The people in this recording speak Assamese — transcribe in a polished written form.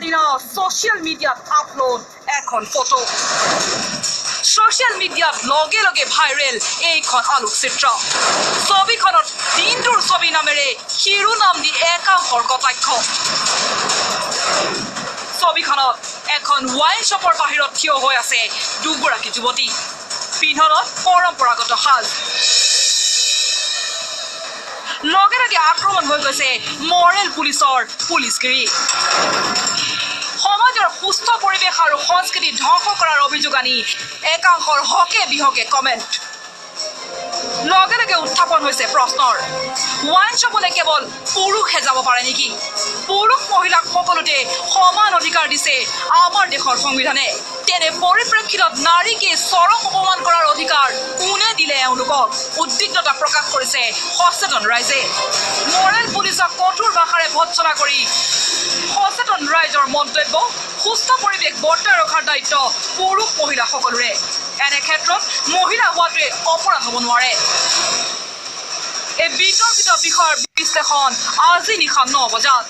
দিনা সোশ্যাল মিডিয়াত আপলোড এখন ফটো সোশ্যাল মিডিয়াত লগে লগে ভাইৰেল এইখন আলোকচিত্ৰ ছবিখনত দিনটোৰ ছবি নামেৰে শিৰোনাম দি একাংশৰ কটাক্ষ ছবিখনত এখন ওয়াইন শ্বপৰ বাহিৰত থিয় হৈ আছে দুগৰাকী যুৱতী পিন্ধনত পৰম্পৰাগত সাজ লগে লগে আক্ৰমণ হৈ গৈছে মৰেল পুলিচৰ পুলিচগিৰি সমাজৰ সুস্থ পৰিৱেশ আৰু সংস্কৃতি ধ্বংস কৰাৰ অভিযোগ আনি একাংশৰ হকে বিহকে কমেণ্ট লগে লগে উত্থাপন হৈছে প্ৰশ্নৰ ওয়াইন শ্বপলৈ কেৱল পুৰুষহে যাব পাৰে নেকি পুৰুষ মহিলাক সকলোতে সমান অধিকাৰ দিছে আমাৰ দেশৰ সংবিধানে তেনে পৰিপ্ৰেক্ষিতত নাৰীকে চৰম অপমান কৰাৰ অধিকাৰ কোনে দিলে এওঁলোকক উদ্বিগ্নতা প্ৰকাশ কৰিছে সচেতন ৰাইজে মৰেল পুলিচক কঠোৰ ভাষাৰে ভৎসনা কৰি সচেতন ৰাইজৰ মন্তব্য সুস্থ পৰিৱেশ বৰ্তাই ৰখাৰ দায়িত্ব পুৰুষ মহিলা সকলোৰে এনে ক্ষেত্ৰত মহিলা হোৱাটোৱে অপৰাধ হ'ব নোৱাৰে এই বিতৰ্কিত বিষয়ৰ বিশ্লেষণ আজি নিশা 9 বজাত